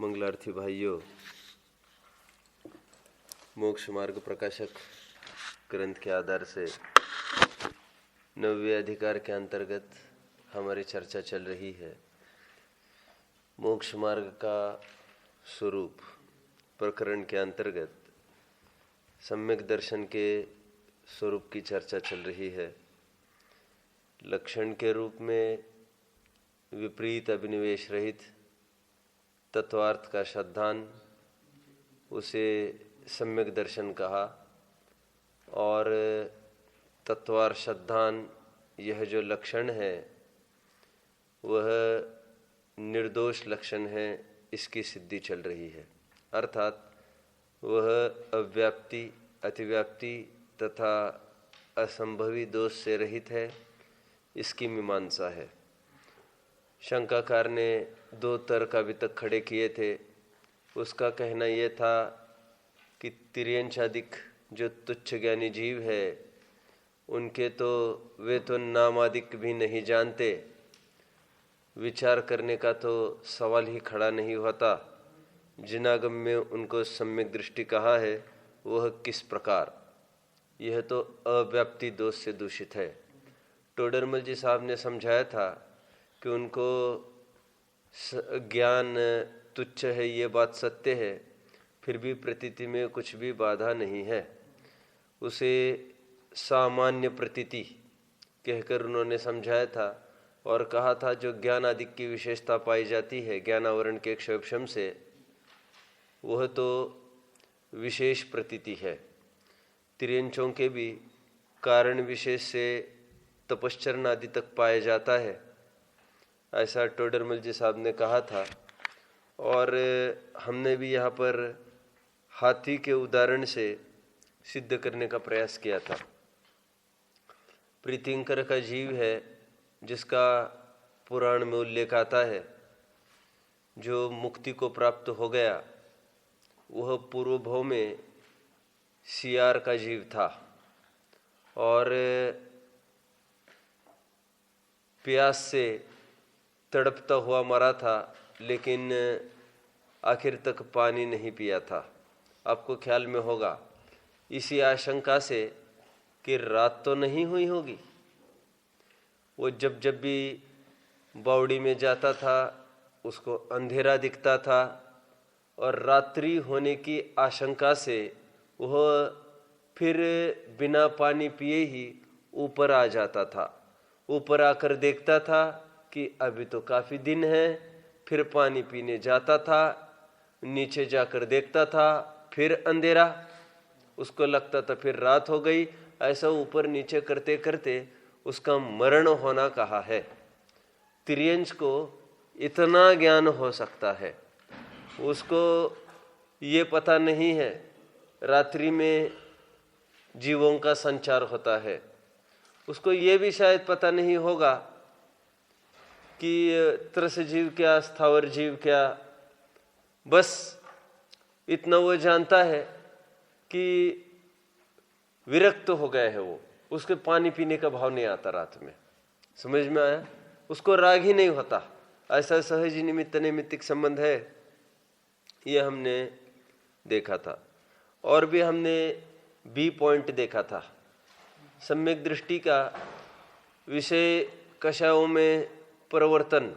मंगलार्थी भाइयों, मोक्ष मार्ग प्रकाशक ग्रंथ के आधार से 9वें अधिकार के अंतर्गत हमारी चर्चा चल रही है। मोक्ष मार्ग का स्वरूप प्रकरण के अंतर्गत सम्यक दर्शन के स्वरूप की चर्चा चल रही है। लक्षण के रूप में विपरीत अभिनिवेश रहित तत्वार्थ का श्रद्धान, उसे सम्यक दर्शन कहा। और तत्वार्थ श्रद्धान यह जो लक्षण है वह निर्दोष लक्षण है, इसकी सिद्धि चल रही है। अर्थात वह अव्याप्ति, अतिव्याप्ति तथा असंभवी दोष से रहित है, इसकी मीमांसा है। शंकाकार ने दो तर्क अभी तक खड़े किए थे। उसका कहना यह था कि तिर्यंशादिक जो तुच्छ ज्ञानी जीव है उनके तो वे तो नामादिक भी नहीं जानते, विचार करने का तो सवाल ही खड़ा नहीं होता। जिनागम में उनको सम्यक दृष्टि कहा है वह किस प्रकार, यह तो अव्याप्ति दोष से दूषित है। टोडरमल जी साहब ने समझाया था कि उनको ज्ञान तुच्छ है, ये बात सत्य है, फिर भी प्रतीति में कुछ भी बाधा नहीं है। उसे सामान्य प्रतीति कहकर उन्होंने समझाया था और कहा था जो ज्ञान आदि की विशेषता पाई जाती है ज्ञानावरण के क्षोभशम से, वह तो विशेष प्रतीति है। तिर्यंचों के भी कारण विशेष से तपश्चरण आदि तक पाया जाता है, ऐसा टोडरमल जी साहब ने कहा था। और हमने भी यहाँ पर हाथी के उदाहरण से सिद्ध करने का प्रयास किया था। प्रीतिंकर का जीव है जिसका पुराण में उल्लेख आता है, जो मुक्ति को प्राप्त हो गया वह पूर्व भव में सियार का जीव था और प्यास से तड़पता हुआ मरा था, लेकिन आखिर तक पानी नहीं पिया था। आपको ख्याल में होगा, इसी आशंका से कि रात तो नहीं हुई होगी, वो जब जब भी बावड़ी में जाता था उसको अंधेरा दिखता था और रात्रि होने की आशंका से वह फिर बिना पानी पिए ही ऊपर आ जाता था। ऊपर आकर देखता था कि अभी तो काफ़ी दिन है, फिर पानी पीने जाता था, नीचे जाकर देखता था फिर अंधेरा, उसको लगता था फिर रात हो गई। ऐसा ऊपर नीचे करते करते उसका मरण होना कहा है। तिर्यंश को इतना ज्ञान हो सकता है, उसको ये पता नहीं है रात्रि में जीवों का संचार होता है। उसको ये भी शायद पता नहीं होगा कि त्रस जीव क्या, स्थावर जीव क्या। बस इतना वो जानता है कि विरक्त हो गए है वो, उसके पानी पीने का भाव नहीं आता रात में। समझ में आया? उसको राग ही नहीं होता। ऐसा सहज निमित्त नैमित्तिक संबंध है, ये हमने देखा था। और भी हमने बी पॉइंट देखा था। सम्यक दृष्टि का विषय कषायों में परिवर्तन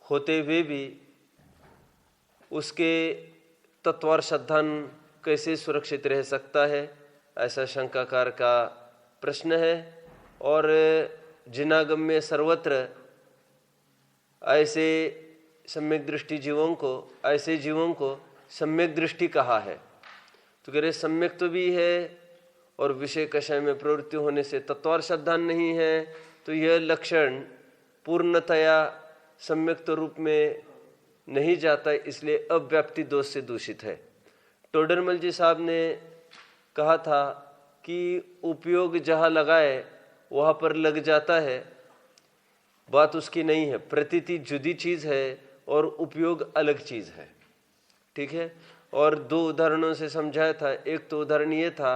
होते हुए भी उसके तत्वार्थ श्रद्धान कैसे सुरक्षित रह सकता है, ऐसा शंकाकार का प्रश्न है। और जिनागम में सर्वत्र ऐसे सम्यक दृष्टि जीवों को, ऐसे जीवों को सम्यक दृष्टि कहा है। तो कह रहे सम्यक तो भी है और विषय कषाय में प्रवृत्ति होने से तत्वार्थ श्रद्धान नहीं है, तो यह लक्षण पूर्णतया सम्यक्त रूप में नहीं जाता, इसलिए अव्याप्ति दोष से दूषित है। टोडरमल जी साहब ने कहा था कि उपयोग जहाँ लगाए वहाँ पर लग जाता है, बात उसकी नहीं है। प्रतीति जुदी चीज़ है और उपयोग अलग चीज़ है, ठीक है। और दो उदाहरणों से समझाया था। एक तो उदाहरण ये था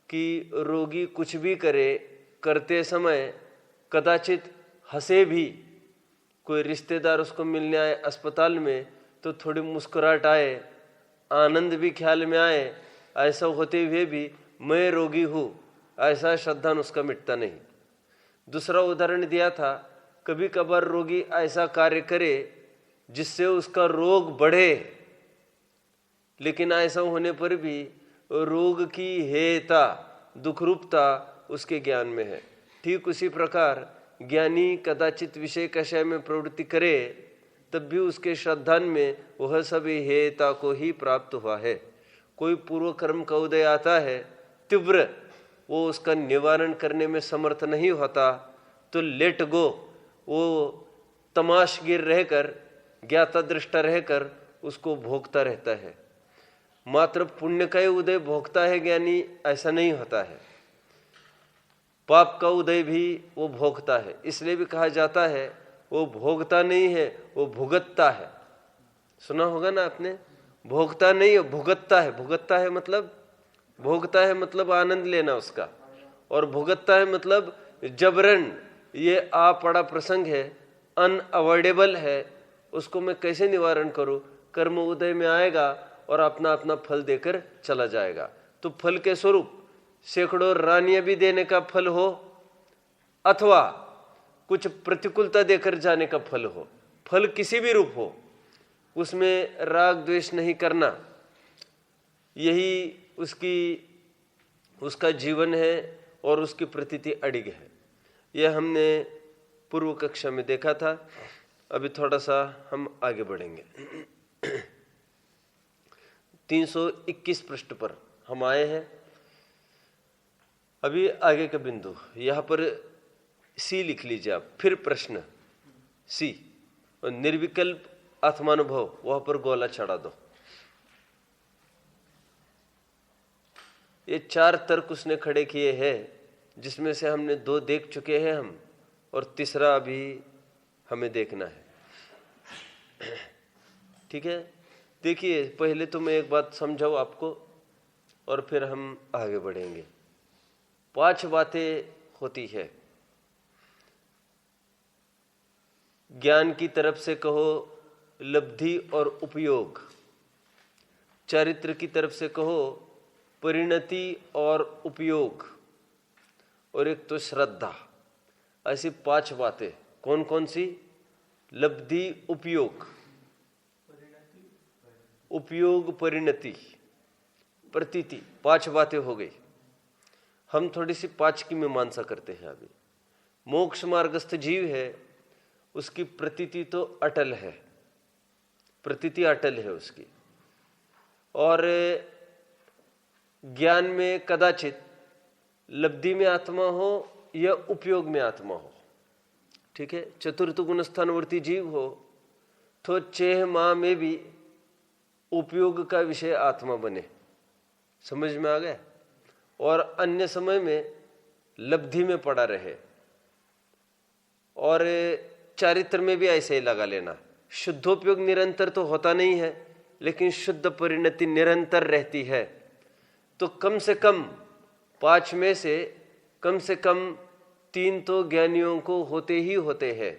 कि रोगी कुछ भी करे, करते समय कदाचित हंसे भी, कोई रिश्तेदार उसको मिलने आए अस्पताल में तो थोड़ी मुस्कुराहट आए, आनंद भी ख्याल में आए, ऐसा होते हुए भी मैं रोगी हूँ, ऐसा श्रद्धान उसका मिटता नहीं। दूसरा उदाहरण दिया था, कभी कभार रोगी ऐसा कार्य करे जिससे उसका रोग बढ़े, लेकिन ऐसा होने पर भी रोग की हेयता, दुखरूपता उसके ज्ञान में है। ठीक उसी प्रकार ज्ञानी कदाचित विषय कषय में प्रवृत्ति करे, तब भी उसके श्रद्धान में वह सब हेयता को ही प्राप्त हुआ है। कोई पूर्व कर्म का उदय आता है तीव्र, वो उसका निवारण करने में समर्थ नहीं होता, तो लेट गो, वो तमाशगिर रहकर, ज्ञाता दृष्टा रहकर उसको भोगता रहता है। मात्र पुण्य का ही उदय भोगता है ज्ञानी, ऐसा नहीं होता है। पाप का उदय भी वो भोगता है। इसलिए भी कहा जाता है वो भोगता नहीं है, वो भुगतता है। सुना होगा ना आपने, भोगता नहीं है, भुगतता है। भुगतता है मतलब, भोगता है मतलब आनंद लेना उसका, और भुगतता है मतलब जबरन, ये आ पड़ा प्रसंग है, अनअवॉइडेबल है, उसको मैं कैसे निवारण करूं। कर्म उदय में आएगा और अपना अपना फल देकर चला जाएगा। तो फल के स्वरूप सैकड़ों रानियां भी देने का फल हो, अथवा कुछ प्रतिकूलता देकर जाने का फल हो, फल किसी भी रूप हो, उसमें राग द्वेष नहीं करना, यही उसका जीवन है और उसकी प्रतीति अडिग है। यह हमने पूर्व कक्षा में देखा था। अभी थोड़ा सा हम आगे बढ़ेंगे। 321 पृष्ठ पर हम आए हैं। अभी आगे का बिंदु यहां पर सी लिख लीजिए आप, फिर प्रश्न सी, और निर्विकल्प आत्मानुभव वहां पर गोला चढ़ा दो। ये 4 तर्क उसने खड़े किए हैं, जिसमें से हमने 2 देख चुके हैं हम, और तीसरा अभी हमें देखना है। ठीक है, देखिए पहले तो मैं एक बात समझाऊं आपको और फिर हम आगे बढ़ेंगे। 5 बातें होती है। ज्ञान की तरफ से कहो लब्धि और उपयोग, चारित्र की तरफ से कहो परिणति और उपयोग, और एक तो श्रद्धा। ऐसी 5 बातें। कौन कौन सी? लब्धि, उपयोग, उपयोग, परिणति, प्रतीति, 5 बातें हो गई। हम थोड़ी सी 5 की मीमांसा करते हैं। अभी मोक्ष मार्गस्थ जीव है, उसकी प्रतीति तो अटल है, प्रतीति अटल है उसकी, और ज्ञान में कदाचित लब्धि में आत्मा हो या उपयोग में आत्मा हो। ठीक है, चतुर्थ गुण स्थानवर्ती जीव हो तो 6 माह में भी उपयोग का विषय आत्मा बने। समझ में आ गया? और अन्य समय में लब्धि में पड़ा रहे। और चारित्र में भी ऐसे ही लगा लेना। शुद्धोपयोग निरंतर तो होता नहीं है, लेकिन शुद्ध परिणति निरंतर रहती है। तो कम से कम 5 में से कम 3 तो ज्ञानियों को होते ही होते हैं।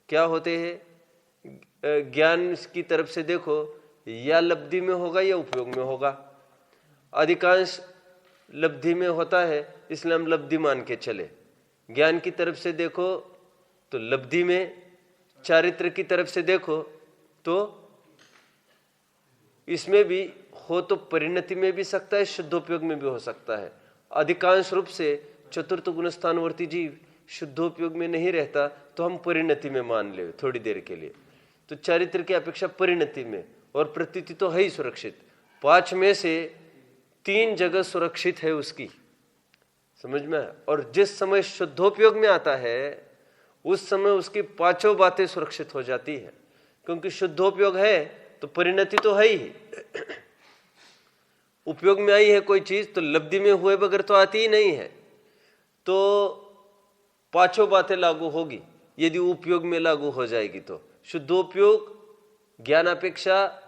क्या होते हैं? ज्ञान की तरफ से देखो, या लब्धि में होगा या उपयोग में होगा। अधिकांश लब्धि में होता है, इसलिए हम लब्धि मान के चले। ज्ञान की तरफ से देखो तो लब्धि में, चारित्र की तरफ से देखो तो इसमें भी हो, तो परिणति में भी सकता है, शुद्धोपयोग में भी हो सकता है। अधिकांश रूप से चतुर्थ गुणस्थानवर्ती जीव शुद्धोपयोग में नहीं रहता, तो हम परिणति में मान ले थोड़ी देर के लिए। तो चारित्र की अपेक्षा परिणति में, और प्रतीति तो है ही सुरक्षित। 5 में से 3 जगह सुरक्षित है उसकी। समझ में? और जिस समय शुद्धोपयोग में आता है, उस समय उसकी 5 बातें सुरक्षित हो जाती है, क्योंकि शुद्धोपयोग है तो परिणति तो है ही। उपयोग में आई है कोई चीज तो लब्धि में हुए बगैर तो आती ही नहीं है। तो 5 बातें लागू होगी। यदि उपयोग में लागू हो जाएगी तो शुद्धोपयोग, ज्ञानापेक्षा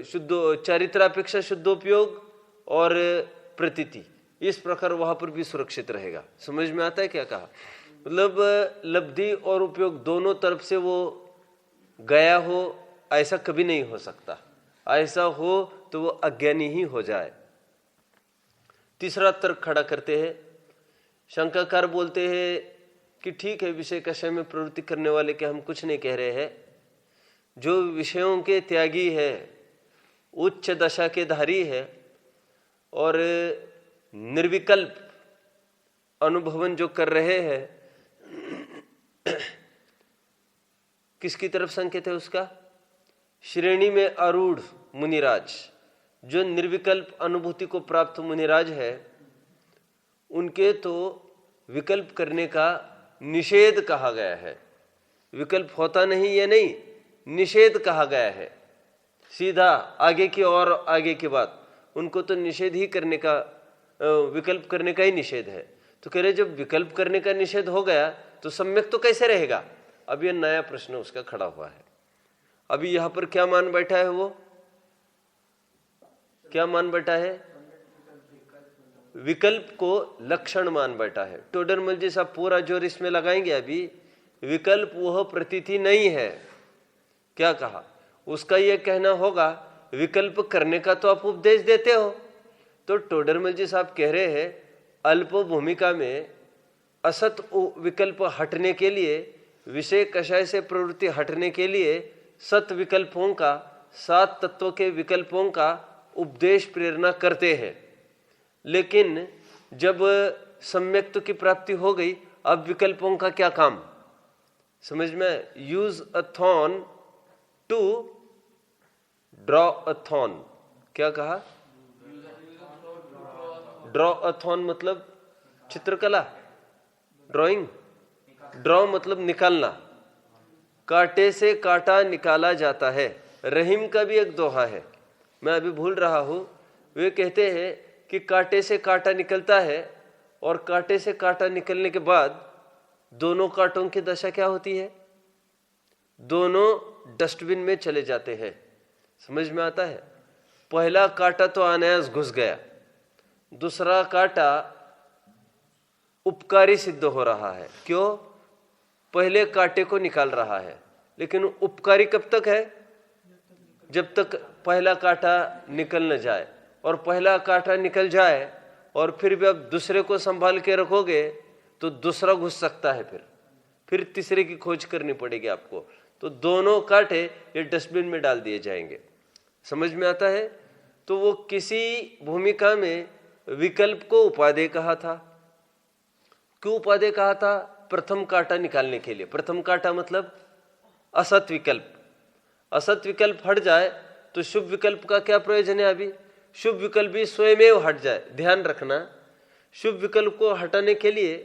शुद्ध चारित्रापेक्षा शुद्धोपयोग और प्रतीति, इस प्रकार वहां पर भी सुरक्षित रहेगा। समझ में आता है क्या कहा? मतलब लब्धि और उपयोग दोनों तरफ से वो गया हो, ऐसा कभी नहीं हो सकता। ऐसा हो तो वो अज्ञानी ही हो जाए। तीसरा तर्क खड़ा करते हैं। शंकाकार बोलते हैं कि ठीक है, विषय कषय में प्रवृत्ति करने वाले के हम कुछ नहीं कह रहे हैं। जो विषयों के त्यागी है, उच्च दशा के धारी है और निर्विकल्प अनुभवन जो कर रहे हैं, किसकी तरफ संकेत है उसका? श्रेणी में आरूढ़ मुनिराज, जो निर्विकल्प अनुभूति को प्राप्त मुनिराज है, उनके तो विकल्प करने का निषेध कहा गया है। विकल्प होता नहीं ये नहीं, निषेध कहा गया है। सीधा आगे की और आगे की बात, उनको तो निषेध ही करने का, विकल्प करने का ही निषेध है। तो कह रहे जब विकल्प करने का निषेध हो गया तो सम्यक तो कैसे रहेगा? अब ये नया प्रश्न उसका खड़ा हुआ है। अभी यहां पर क्या मान बैठा है? वो क्या मान बैठा है? विकल्प को लक्षण मान बैठा है। टोडरमल जी साहब पूरा जोर इसमें लगाएंगे। अभी विकल्प वह प्रतीति नहीं है। क्या कहा? उसका यह कहना होगा विकल्प करने का तो आप उपदेश देते हो। तो टोडरमल जी साहब कह रहे हैं अल्प भूमिका में असत विकल्प हटने के लिए, विषय कषाय से प्रवृत्ति हटने के लिए सत विकल्पों का, सात तत्वों के विकल्पों का उपदेश प्रेरणा करते हैं। लेकिन जब सम्यक्त्व की प्राप्ति हो गई, अब विकल्पों का क्या काम? समझ में? Use a thorn to draw a thorn. क्या कहा? ड्रॉ अ थॉर्न मतलब चित्रकला, ड्राइंग। ड्रॉ मतलब निकालना। कांटे से कांटा निकाला जाता है। रहीम का भी एक दोहा है, मैं अभी भूल रहा हूं। वे कहते हैं कि कांटे से कांटा निकलता है और कांटे से कांटा निकलने के बाद दोनों कांटों की दशा क्या होती है? दोनों डस्टबिन में चले जाते हैं। समझ में आता है? पहला कांटा तो अनायास घुस गया, दूसरा कांटा उपकारी सिद्ध हो रहा है। क्यों? पहले कांटे को निकाल रहा है, लेकिन उपकारी कब तक है? जब तक पहला कांटा निकल न जाए। और पहला कांटा निकल जाए और फिर भी अब दूसरे को संभाल के रखोगे तो दूसरा घुस सकता है, फिर तीसरे की खोज करनी पड़ेगी आपको। तो दोनों कांटे ये डस्टबिन में डाल दिए जाएंगे। समझ में आता है? तो वो किसी भूमिका में विकल्प को उपादेय कहा था। क्यों उपादेय कहा था? प्रथम कांटा निकालने के लिए। प्रथम कांटा मतलब असत विकल्प। असत विकल्प हट जाए तो शुभ विकल्प का क्या प्रयोजन है? अभी शुभ विकल्प भी स्वयं हट जाए। ध्यान रखना, शुभ विकल्प को हटाने के लिए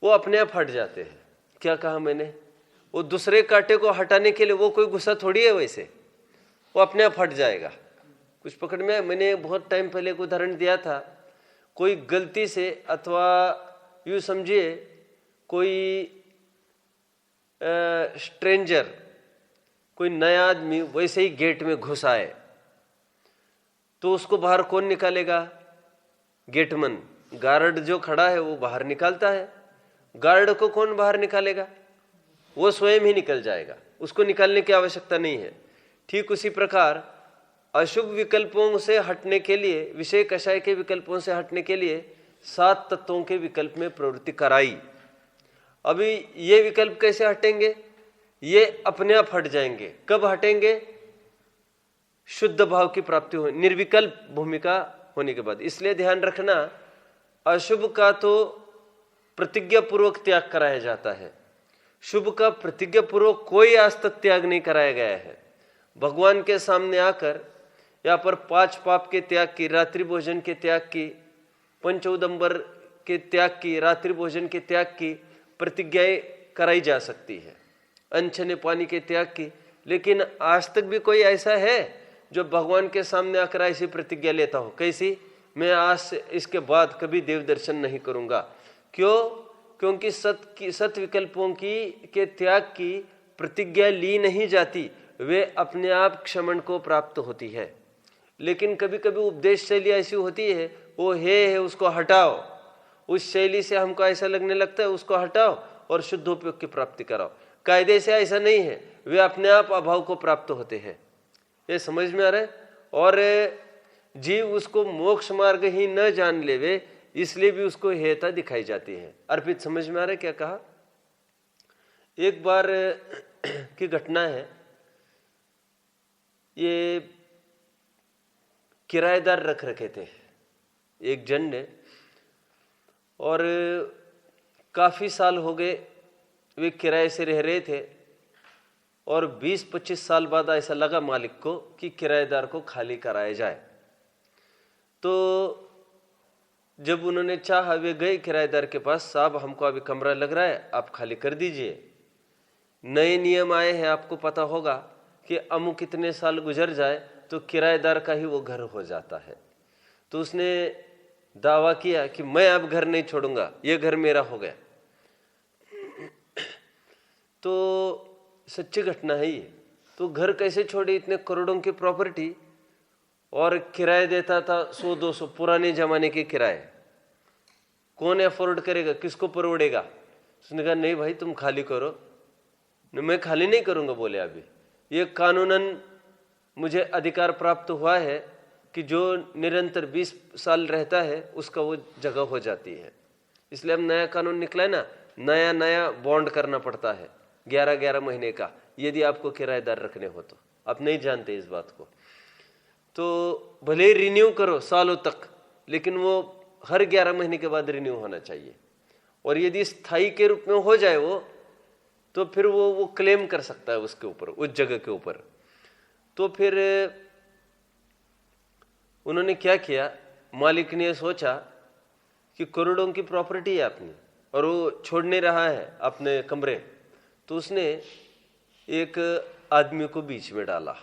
वो अपने आप हट जाते हैं। क्या कहा मैंने? वो दूसरे कांटे को हटाने के लिए वो कोई गुस्सा थोड़ी है, वैसे वो अपने आप हट जाएगा। कुछ पकड़ में? मैंने बहुत टाइम पहले एक उदाहरण दिया था। कोई गलती से, अथवा यूं समझिए कोई स्ट्रेंजर, कोई नया आदमी वैसे ही गेट में घुस आए तो उसको बाहर कौन निकालेगा? गेटमैन, गार्ड जो खड़ा है वो बाहर निकालता है। गार्ड को कौन बाहर निकालेगा? वो स्वयं ही निकल जाएगा, उसको निकालने की आवश्यकता नहीं है। ठीक उसी प्रकार अशुभ विकल्पों से हटने के लिए, विषय कषाय के विकल्पों से हटने के लिए सात तत्वों के विकल्प में प्रवृत्ति कराई। अभी ये विकल्प कैसे हटेंगे? ये अपने आप हट जाएंगे। कब हटेंगे? शुद्ध भाव की प्राप्ति हो, निर्विकल्प भूमिका होने के बाद। इसलिए ध्यान रखना, अशुभ का तो प्रतिज्ञा पूर्वक त्याग कराया जाता है, शुभ का प्रतिज्ञा पूर्वक कोई आज तक त्याग नहीं कराया गया है। भगवान के सामने आकर यहाँ पर 5 पाप के त्याग की, रात्रि भोजन के त्याग की, पंचोदंबर के त्याग की, रात्रि भोजन के त्याग की प्रतिज्ञाएं कराई जा सकती है, अनछने पानी के त्याग की। लेकिन आज तक भी कोई ऐसा है जो भगवान के सामने आकर ऐसी प्रतिज्ञा लेता हो? कैसी? मैं आज से इसके बाद कभी देव दर्शन नहीं करूंगा। क्यों? क्योंकि सत विकल्पों के त्याग की प्रतिज्ञा ली नहीं जाती, वे अपने आप क्षमण को प्राप्त होती है। लेकिन कभी कभी उपदेश शैली ऐसी होती है, वो है उसको हटाओ, उस शैली से हमको ऐसा लगने लगता है उसको हटाओ और शुद्धोपयोग की प्राप्ति कराओ। कायदे से ऐसा नहीं है, वे अपने आप अभाव को प्राप्त होते हैं। ये समझ में आ रहा है। और जीव उसको मोक्ष मार्ग ही न जान लेवे, इसलिए भी उसको हेयता दिखाई जाती है। अर्पित समझ में आ रहा है क्या कहा? एक बार की घटना है, ये किराएदार रख रखे थे एक जन ने, और काफ़ी साल हो गए वे किराए से रह रहे थे, और 20-25 साल बाद ऐसा लगा मालिक को कि किराएदार को खाली कराया जाए। तो जब उन्होंने चाहा, वे गए किराएदार के पास, साहब हमको अभी कमरा लग रहा है, आप खाली कर दीजिए। नए नियम आए हैं, आपको पता होगा कि अमुक कितने साल गुजर जाए तो किराएदार का ही वो घर हो जाता है। तो उसने दावा किया कि मैं अब घर नहीं छोड़ूंगा, ये घर मेरा हो गया। तो सच्ची घटना है ये। तो घर कैसे छोड़े, इतने करोड़ों की प्रॉपर्टी, और किराए देता था 100-200, पुराने जमाने के किराए। कौन अफोर्ड करेगा, किसको परवड़ेगा? उसने कहा नहीं भाई तुम खाली करो। मैं खाली नहीं करूंगा बोले, अभी ये कानूनन मुझे अधिकार प्राप्त हुआ है कि जो निरंतर 20 साल रहता है उसका वो जगह हो जाती है। इसलिए अब नया कानून निकला है ना, नया नया बॉन्ड करना पड़ता है 11-11 महीने का, यदि आपको किराएदार रखने हो तो। आप नहीं जानते इस बात को। तो भले ही रिन्यू करो सालों तक, लेकिन वो हर 11 महीने के बाद रिन्यू होना चाहिए। और यदि स्थायी के रूप में हो जाए वो, तो फिर वो क्लेम कर सकता है उसके ऊपर, उस जगह के ऊपर। तो फिर उन्होंने क्या किया, मालिक ने सोचा कि करोड़ों की प्रॉपर्टी है अपनी और वो छोड़ नहीं रहा है अपने कमरे, तो उसने एक आदमी को बीच में डाला।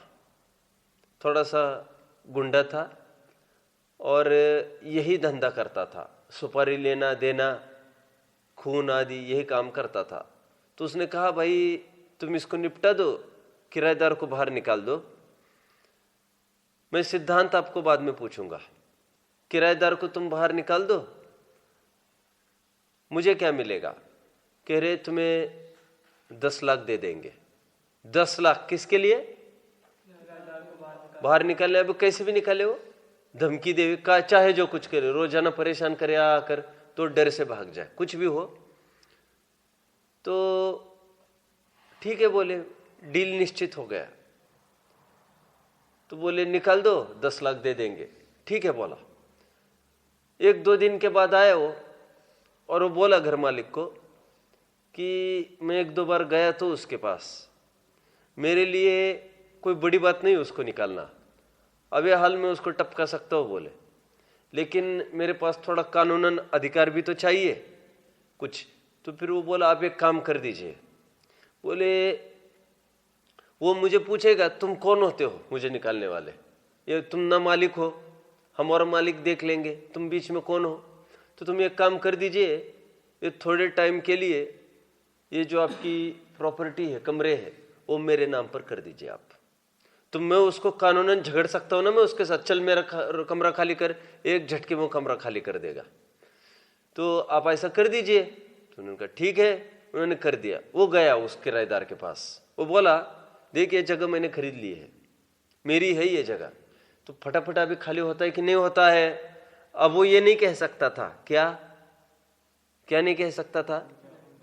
थोड़ा सा गुंडा था और यही धंधा करता था, सुपारी लेना देना, खून आदि यही काम करता था। तो उसने कहा भाई तुम इसको निपटा दो, किराएदार को बाहर निकाल दो, मैं सिद्धांत आपको बाद में पूछूंगा। किराएदार को तुम बाहर निकाल दो, मुझे क्या मिलेगा? कह रहे तुम्हें 10 लाख दे देंगे। 10 लाख किसके लिए? बाहर निकालने। अब कैसे भी निकाले, वो धमकी दे का, चाहे जो कुछ करे, रोजाना परेशान करे आकर, तो डर से भाग जाए, कुछ भी हो। तो ठीक है बोले, डील निश्चित हो गया। तो बोले निकाल दो, 10 लाख दे देंगे। ठीक है बोला। 1-2 दिन के बाद आया वो, और वो बोला घर मालिक को कि मैं 1-2 बार गया तो उसके पास, मेरे लिए कोई बड़ी बात नहीं उसको निकालना, अभी हाल में उसको टपका सकता हूँ बोले, लेकिन मेरे पास थोड़ा कानूनन अधिकार भी तो चाहिए कुछ। तो फिर वो बोला आप एक काम कर दीजिए, बोले वो मुझे पूछेगा तुम कौन होते हो मुझे निकालने वाले, ये तुम ना मालिक हो, हमारा मालिक देख लेंगे, तुम बीच में कौन हो? तो तुम एक काम कर दीजिए, ये थोड़े टाइम के लिए ये जो आपकी प्रॉपर्टी है, कमरे है, वो मेरे नाम पर कर दीजिए आप। तो मैं उसको कानूनन झगड़ सकता हूं ना, मैं उसके साथ, चल मेरा कमरा खाली कर, एक झटके में कमरा खाली कर देगा, तो आप ऐसा कर दीजिए। तो उन्होंने कहा ठीक है, उन्होंने कर दिया। वो गया उस किराएदार के पास, वो बोला देख ये जगह मैंने खरीद ली है, मेरी है ये जगह। तो फटाफट अभी खाली होता है कि नहीं होता है? अब वो ये नहीं कह सकता था, क्या क्या नहीं कह सकता था,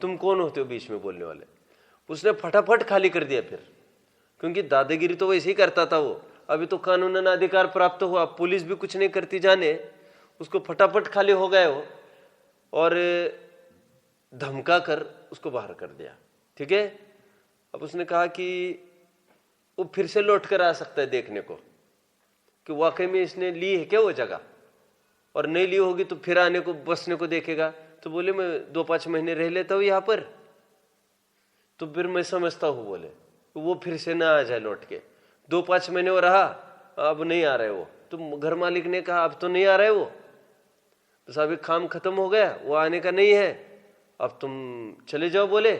तुम कौन होते हो बीच में बोलने वाले। उसने फटाफट खाली कर दिया फिर, क्योंकि दादागिरी तो वैसे ही करता था वो, अभी तो कानूनन अधिकार प्राप्त हुआ, पुलिस भी कुछ नहीं करती जाने, उसको फटाफट खाली हो गए वो, और धमका कर उसको बाहर कर दिया। ठीक है। अब उसने कहा कि वो फिर से लौट कर आ सकता है देखने को कि वाकई में इसने ली है क्या वो जगह, और नहीं ली होगी तो फिर आने को, बसने को देखेगा। तो बोले मैं 2-5 महीने रह लेता हूँ यहाँ पर, तो फिर मैं समझता हूँ बोले वो फिर से ना आ जाए लौट के। 2-5 महीने वो रहा, अब नहीं आ रहा है वो, तो घर मालिक ने कहा अब तो नहीं आ रहा है वो, बस अभी काम खत्म हो गया, वो आने का नहीं है, अब तुम चले जाओ बोले,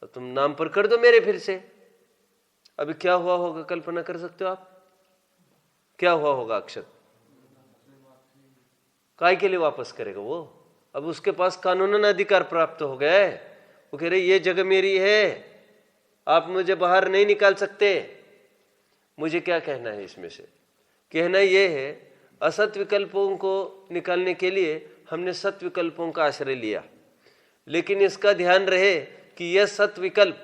तुम नाम पर कर दो मेरे फिर से। अभी क्या हुआ होगा कल्पना कर सकते हो आप? क्या हुआ होगा अक्षत? काय के लिए वापस करेगा वो? अब उसके पास कानूनन अधिकार प्राप्त हो गया है, वो कह रहे ये जगह मेरी है, आप मुझे बाहर नहीं निकाल सकते। मुझे क्या कहना है इसमें से? कहना यह है, असत विकल्पों को निकालने के लिए हमने सत विकल्पों का आश्रय लिया, लेकिन इसका ध्यान रहे कि यह सत विकल्प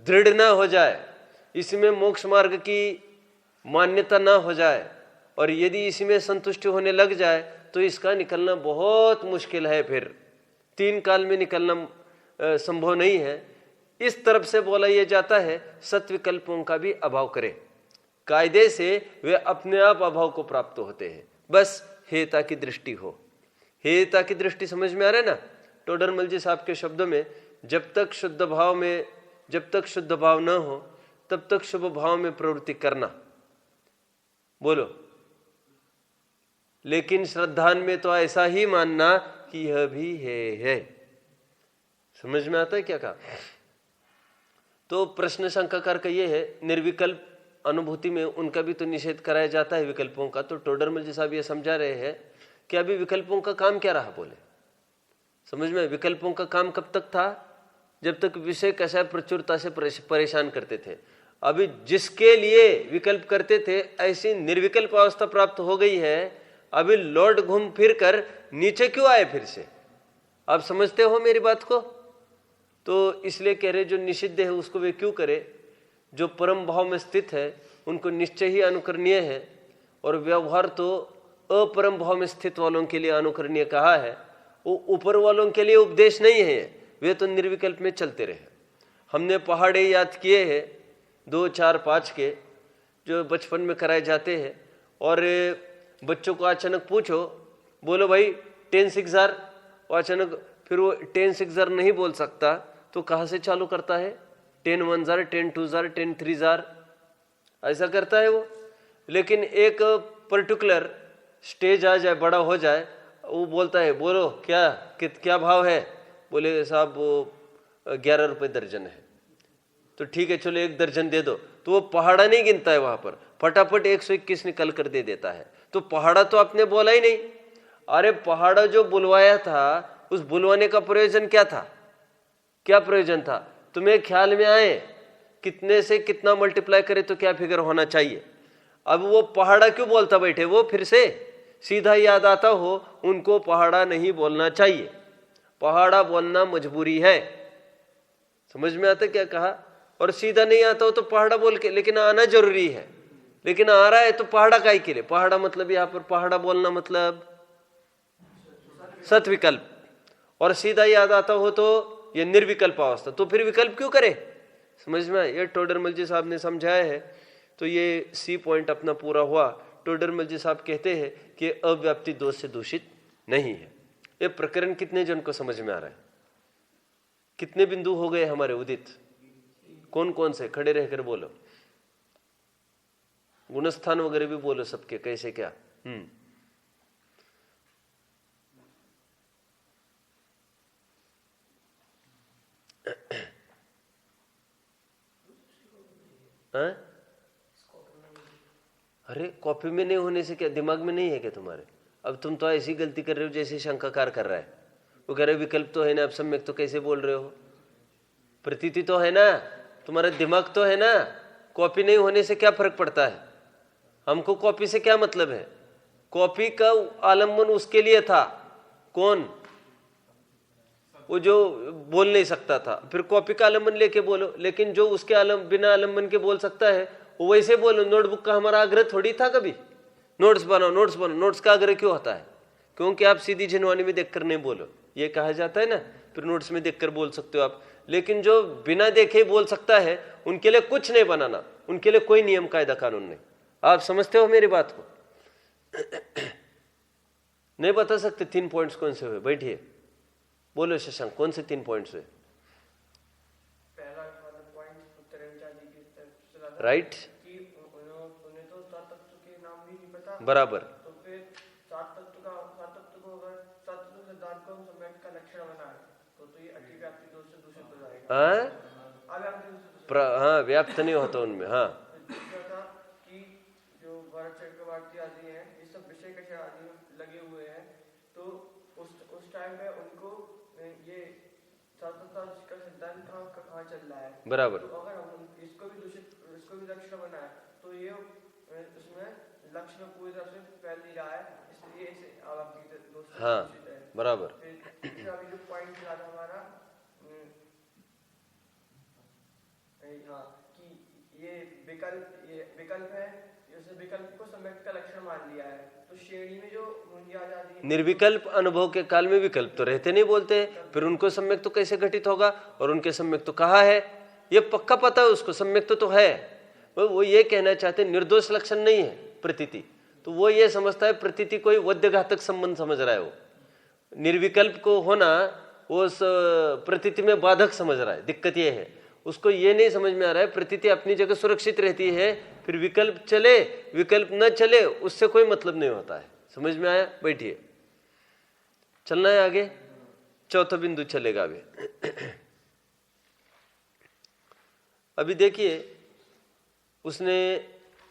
दृढ़ ना हो जाए, इसमें मोक्ष मार्ग की मान्यता ना हो जाए, और यदि इसमें संतुष्टि होने लग जाए तो इसका निकलना बहुत मुश्किल है। फिर 3 काल में निकलना संभव नहीं है। इस तरफ से बोला यह जाता है सत विकल्पों का भी अभाव करें, कायदे से वे अपने आप अभाव को प्राप्त होते हैं, बस हेयता की दृष्टि हो। हेयता की दृष्टि समझ में आ रहा है ना? टोडरमल जी साहब के शब्दों में, जब तक शुद्ध भाव न हो तब तक शुभ भाव में प्रवृत्ति करना, बोलो। लेकिन श्रद्धान में तो ऐसा ही मानना कि यह भी है। समझ में आता है क्या कहा? तो प्रश्न शंकाकार का ये है, निर्विकल्प अनुभूति में उनका भी तो निषेध कराया जाता है विकल्पों का। तो टोडरमल जी साहब ये समझा रहे हैं कि अभी विकल्पों का काम क्या रहा, बोले। समझ में? विकल्पों का काम कब तक था? जब तक विषय कषाय प्रचुरता से परेशान करते थे। अभी जिसके लिए विकल्प करते थे ऐसी निर्विकल्प अवस्था प्राप्त हो गई है, अभी लौट घूम फिर कर नीचे क्यों आए फिर से? आप समझते हो मेरी बात को? तो इसलिए कह रहे जो निषिद्ध है उसको वे क्यों करे? जो परम भाव में स्थित है उनको निश्चय ही अनुकरणीय है, और व्यवहार तो अपरम भाव में स्थित वालों के लिए अनुकरणीय कहा है, वो ऊपर वालों के लिए उपदेश नहीं है। वे तो निर्विकल्प में चलते रहे। हमने पहाड़े याद किए हैं 2, 4, 5 के, जो बचपन में कराए जाते हैं। और बच्चों को अचानक पूछो, बोलो भाई 10 6 जार, अचानक फिर वो 10 6 जार नहीं बोल सकता तो कहाँ से चालू करता है? 10 1 जार, 10 2 जार, 10 3 जार, ऐसा करता है वो। लेकिन एक पर्टिकुलर स्टेज आ जाए, बड़ा हो जाए, वो बोलता है बोलो क्या भाव है? बोले साहब वो 11 रुपये दर्जन है। तो ठीक है चलो 1 दर्जन दे दो। तो वो पहाड़ा नहीं गिनता है, वहां पर फटाफट 121 निकल कर दे देता है। तो पहाड़ा तो आपने बोला ही नहीं। अरे पहाड़ा जो बुलवाया था, उस बुलवाने का प्रयोजन क्या था? क्या प्रयोजन था? तुम्हें ख्याल में आए कितने से कितना मल्टीप्लाई करे तो क्या फिगर होना चाहिए? अब वो पहाड़ा क्यों बोलता बैठे? वो फिर से सीधा याद आता हो उनको पहाड़ा नहीं बोलना चाहिए। पहाड़ा बोलना मजबूरी है। समझ में आता क्या कहा? और सीधा नहीं आता हो तो पहाड़ा बोल के, लेकिन आना जरूरी है। लेकिन आ रहा है तो पहाड़ा काहे के लिए? पहाड़ा मतलब यहां पर पहाड़ा बोलना मतलब सत विकल्प, और सीधा याद आता हो तो यह निर्विकल्प अवस्था। तो फिर विकल्प क्यों करे? समझ में? ये टोडरमल जी साहब ने समझाया है। तो ये सी पॉइंट अपना पूरा हुआ। टोडरमल जी साहब कहते हैं कि अव्याप्ति दोष से दूषित नहीं है। ये प्रकरण कितने जन को समझ में आ रहा है? कितने बिंदु हो गए हमारे उदित? कौन कौन से? खड़े रहकर बोलो। गुणस्थान वगैरह भी बोलो सबके, कैसे क्या? अरे कॉपी में नहीं होने से क्या दिमाग में नहीं है क्या तुम्हारे? अब तुम तो ऐसी गलती कर रहे हो जैसे शंकाकार कर रहा है। वो कह रहे विकल्प तो है ना, अब सम्यक तो कैसे बोल रहे हो? प्रतीति तो है ना, तुम्हारा दिमाग तो है ना। कॉपी नहीं होने से क्या फर्क पड़ता है? हमको कॉपी से क्या मतलब है? कॉपी का आलम्बन उसके लिए था, कौन? वो जो बोल नहीं सकता था। फिर कॉपी का आलम्बन लेके बोलो। लेकिन जो उसके बिना आलम्बन के बोल सकता है वो वैसे बोलो। नोटबुक का हमारा आग्रह थोड़ी था कभी, नोट्स बनाओ नोट्स बनाओ। नोट्स का आग्रह क्यों होता है? क्योंकि आप सीधी जिनवानी में देखकर नहीं बोलो, ये कहा जाता है ना। फिर नोट्स में देखकर बोल सकते हो आप। लेकिन जो बिना देखे बोल सकता है उनके लिए कुछ नहीं बनाना, उनके लिए कोई नियम कायदा कानून नहीं। आप समझते हो मेरी बात को? नहीं बता सकते 3 पॉइंट्स कौन से हुए? बैठिए बोलो शशांक, कौन से 3 पॉइंट्स हुए? पहला पॉइंट उत्तरांचा जी की तरफ से राइट, कि उन्हें तो सात तत्व के नाम भी नहीं पता। बराबर। तो फिर सात तत्व को अगर सात तत्व सिद्धांत को हम सम्यक का लक्षण बनाए तो ये अतिव्याप्ति दोष से दूषित हो जाएगा। अव्याप्ति दोष से हाँ, व्याप्त नहीं होता उनमें। हाँ, था कि जो भरत चक्रवर्ती आदि हैं, ये सब विषय कषय आदि लगे हुए हैं, तो उस टाइम पे उनको ये सात तत्व का सिद्धांत कहाँ चल रहा है। बराबर। तो अगर हम इसको भी लक्षण बनाए तो ये उसमें लक्षण पूरी तरह से फैल नहीं रहा है, इसलिए इसे आपकी दोस्त हाँ बराबर। फिर अभी जो पॉइंट था हमारा हाँ कि ये विकल्प है, जैसे विकल्प को सम्यक का लक्षण मान लिया है, तो श्रेणी में जो मुंजी आ जाती है। निर्विकल्प अनुभव के काल में विकल्प तो रहते नहीं बोलते, फिर उनको सम्यक तो कैसे घटित होगा, और उनके सम्यक तो कहा है, ये पक्का पता है उसको, सम्यक तो है। वो ये कहना चाहते निर्दोष लक्षण नहीं है प्रतीति, तो वो ये समझता है प्रतीति कोई वध्यघातक संबंध समझ रहा है। वो निर्विकल्प को होना वो उस प्रतीति में बाधक समझ रहा है। दिक्कत ये है, उसको ये नहीं समझ में आ रहा है प्रतीति अपनी जगह सुरक्षित रहती है, फिर विकल्प चले विकल्प न चले उससे कोई मतलब नहीं होता है। समझ में आया? बैठिए, चलना है आगे। चौथा बिंदु चलेगा अभी। अभी देखिए उसने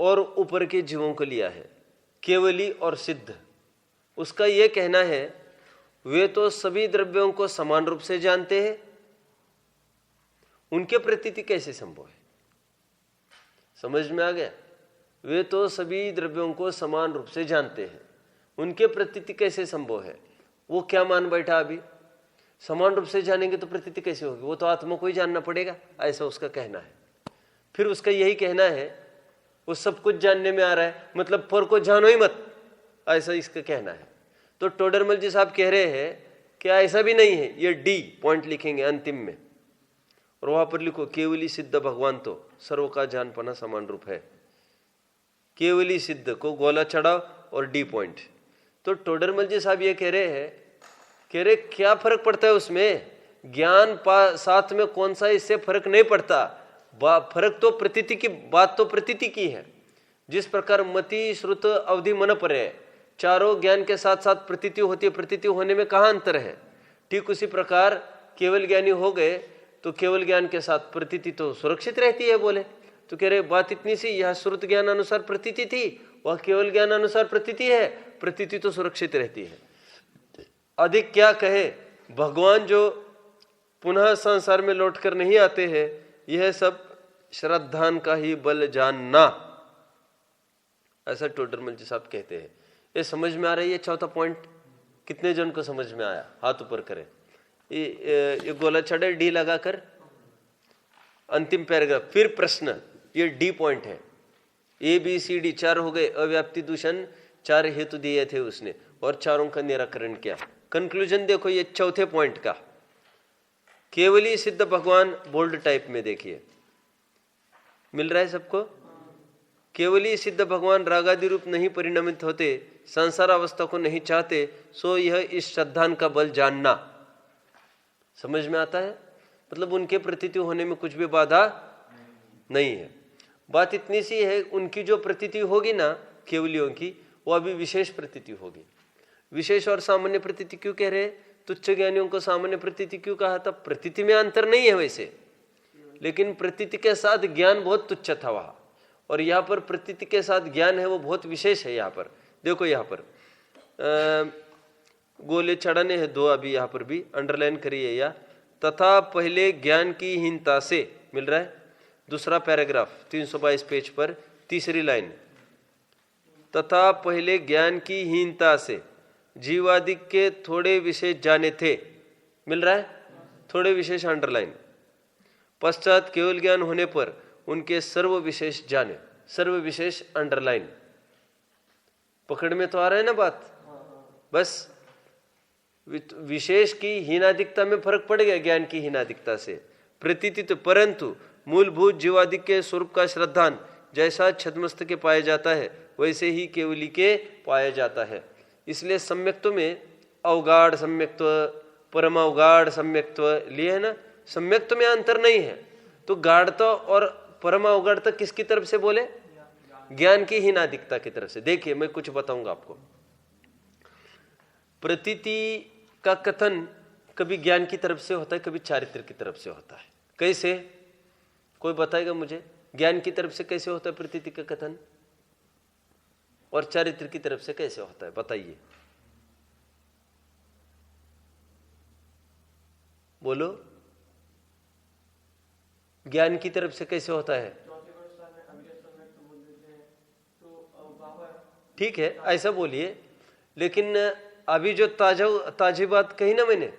और ऊपर के जीवों को लिया है, केवली और सिद्ध। उसका यह कहना है वे तो सभी द्रव्यों को समान रूप से जानते हैं, उनके प्रतीति कैसे संभव है? समझ में आ गया? वे तो सभी द्रव्यों को समान रूप से जानते हैं, उनके प्रतीति कैसे संभव है? वो क्या मान बैठा अभी, समान रूप से जानेंगे तो प्रतीति कैसे होगी? वो तो आत्मा को ही जानना पड़ेगा, ऐसा उसका कहना है। फिर उसका यही कहना है वो सब कुछ जानने में आ रहा है, मतलब फर को जानो ही मत, ऐसा इसका कहना है। तो टोडरमल जी साहब कह रहे हैं कि ऐसा भी नहीं है, ये डी पॉइंट लिखेंगे अंतिम में, और वहां पर लिखो केवली सिद्ध भगवान तो सर्व का जानपना समान रूप है। केवली सिद्ध को गोला चढ़ाओ और डी पॉइंट। तो टोडरमल जी साहब ये कह रहे क्या फर्क पड़ता है उसमें, ज्ञान साथ में कौन सा, इससे फर्क नहीं पड़ता। फर्क तो प्रतीति की, बात तो प्रतीति की है। जिस प्रकार मति श्रुत अवधि मन पर है, चारों ज्ञान के साथ साथ प्रतीति होती है, प्रतीति होने में कहाँ अंतर है? ठीक उसी प्रकार केवल ज्ञानी हो गए तो केवल ज्ञान के साथ प्रतीति तो सुरक्षित रहती है। बोले तो कह रहे बात इतनी सी, यह श्रुत ज्ञान अनुसार प्रतीति थी, वह केवल ज्ञान अनुसार प्रतीति है, प्रतीति तो सुरक्षित रहती है। अधिक क्या कहे, भगवान जो पुनः संसार में लौटकर नहीं आते हैं, यह सब श्रद्धान का ही बल जानना, ऐसा टोडरमल जी साहब कहते हैं। ये समझ में आ रही है? चौथा पॉइंट कितने जन को समझ में आया? हाथ ऊपर करें। ये गोला चढ़े डी लगाकर अंतिम पैराग्राफ, फिर प्रश्न, ये डी पॉइंट है। ए बी सी डी 4 हो गए, अव्याप्ति दूषण 4 हेतु दिए थे उसने, और चारों का निराकरण किया। कंक्लूजन देखो ये चौथे पॉइंट का, केवली सिद्ध भगवान बोल्ड टाइप में देखिए, मिल रहा है सबको? केवली सिद्ध भगवान रागादि रूप नहीं परिणमित होते, संसार अवस्था को नहीं चाहते, सो यह इस श्रद्धान का बल जानना। समझ में आता है? मतलब उनके प्रतीति होने में कुछ भी बाधा नहीं है। बात इतनी सी है, उनकी जो प्रतीति होगी ना केवलियों की, वो अभी विशेष प्रतीति होगी। विशेष और सामान्य प्रतीति क्यों कह रहे? तुच्छ ज्ञानियों को सामान्य प्रतीति क्यों कहा था? प्रतीति में अंतर नहीं है वैसे, लेकिन प्रतीति के साथ ज्ञान बहुत तुच्छ था वहां, और यहाँ पर प्रतीति के साथ ज्ञान है वो बहुत विशेष है। यहाँ पर देखो, यहाँ पर गोले चढ़ाने हैं 2, अभी यहाँ पर भी अंडरलाइन करिए, या तथा पहले ज्ञान की हीनता से, मिल रहा है? दूसरा पैराग्राफ 322 पेज पर तीसरी लाइन, तथा पहले ज्ञान की हीनता से जीवादिक के थोड़े विशेष जाने थे, मिल रहा है? थोड़े विशेष अंडरलाइन, पश्चात केवल ज्ञान होने पर उनके सर्व विशेष जाने, सर्व विशेष अंडरलाइन। पकड़ में तो आ रहा है ना बात? बस विशेष की हीनादिकता में फर्क पड़ गया ज्ञान की हीनादिकता से। प्रतीति तो, परंतु मूलभूत जीवादिक के स्वरूप का श्रद्धान जैसा छद्मस्त के पाया जाता है, वैसे ही केवली के पाया जाता है। इसलिए सम्यक्त्व में अवगाढ़ सम्यक्त्व, परमावगाढ़ सम्यक्त्व लिए है ना। सम्यक्त्व में अंतर नहीं है, तो गाढ़ता और परमावगाढ़ता किसकी तरफ से बोले? ज्ञान की हीनादिकता की तरफ से। देखिए मैं कुछ बताऊंगा आपको। प्रतीति का कथन कभी ज्ञान की तरफ से होता है, कभी चारित्र की तरफ से होता है। कैसे? कोई बताएगा मुझे? ज्ञान की तरफ से कैसे होता है प्रतीति का कथन, और चारित्र की तरफ से कैसे होता है? बताइए, बोलो। ज्ञान की तरफ से कैसे होता है? ठीक है, ऐसा बोलिए, लेकिन अभी जो ताजी बात कही ना मैंने,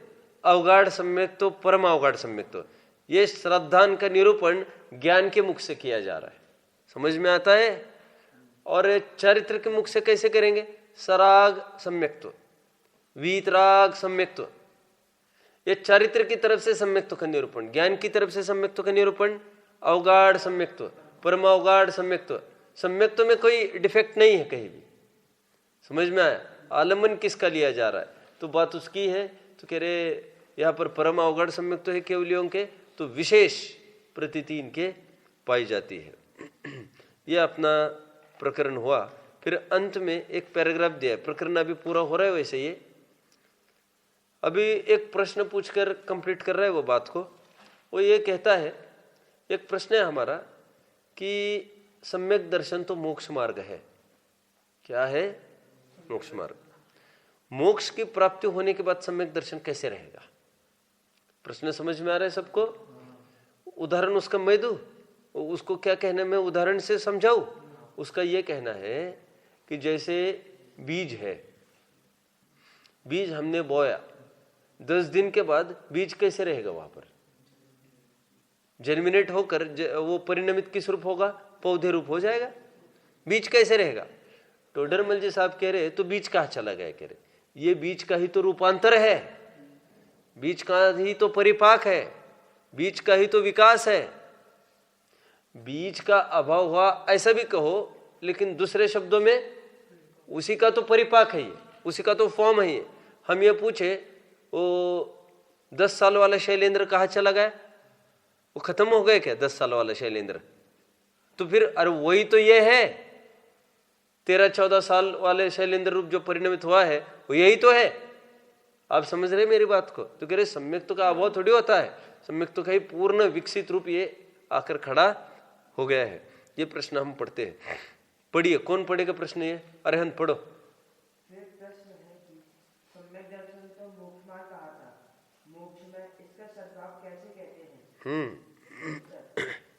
अवगाढ़ सम्यक तो परम अवगाढ़ सम्यक तो, ये श्रद्धान का निरूपण ज्ञान के मुख से किया जा रहा है, समझ में आता है? और चारित्र के मुख से कैसे करेंगे? सराग सम्यक्त्व, वीतराग सम्यक्त्व, ये चारित्र की तरफ से सम्यक्त्व का निरूपण, ज्ञान की तरफ से सम्यक्त्व का निरूपण, अवगाढ़ सम्यक्त्व, परम अवगाढ़ सम्यक्त्व। सम्यक्त्व में कोई डिफेक्ट नहीं है कहीं भी, समझ में आया? आलम्बन किसका लिया जा रहा है, तो बात उसकी है। तो कह रहे यहाँ पर परम अवगाढ़ सम्यक्त्व है केवलियों के, तो विशेष प्रतीति इनके पाई जाती है। यह अपना प्रकरण हुआ। फिर अंत में एक पैराग्राफ दिया है, प्रकरण अभी पूरा हो रहा है वैसे ये, अभी एक प्रश्न पूछकर कंप्लीट कर रहा है वो बात को। वो ये कहता है, एक प्रश्न है हमारा कि सम्यक दर्शन तो मोक्ष मार्ग है। क्या है? मोक्ष मार्ग। मोक्ष की प्राप्ति होने के बाद सम्यक दर्शन कैसे रहेगा? प्रश्न समझ में आ रहा है सबको? उदाहरण उसका मैं दूं, उसको क्या कहना है मैं उदाहरण से समझाऊं? उसका ये कहना है कि जैसे बीज है, बीज हमने बोया, 10 दिन के बाद बीज कैसे रहेगा? वहां पर जर्मिनेट होकर वो परिणमित किस रूप होगा? पौधे रूप हो जाएगा। बीज कैसे रहेगा? टोडरमल जी साहब कह रहे तो बीज कहाँ चला गया? कह रहे ये बीज का ही तो रूपांतर है, बीज का ही तो परिपाक है, बीज का ही तो विकास है। बीज का अभाव हुआ ऐसा भी कहो, लेकिन दूसरे शब्दों में उसी का तो परिपाक है ये, उसी का तो फॉर्म है ये। हम ये पूछे वो 10 साल वाला शैलेंद्र कहाँ चला गया? वो खत्म हो गए क्या 10 साल वाला शैलेंद्र? तो फिर अरे वही तो ये है, 13-14 साल वाले शैलेंद्र रूप जो परिणमित हुआ है वो यही तो है। आप समझ रहे मेरी बात को? तो कह रहे सम्यक्त्व का अभाव थोड़ी होता है, सम्यक्त्व का ही पूर्ण विकसित रूप ये आकर खड़ा हो गया है। ये प्रश्न हम पढ़ते हैं। पढ़िए, कौन पढ़ेगा प्रश्न ये? अरहंत पढ़ो। प्रश्न है कि सम्यक दर्शन तो मोक्ष मार्ग कहा था, मोक्ष में इसका सद्भाव कैसे कहते हैं?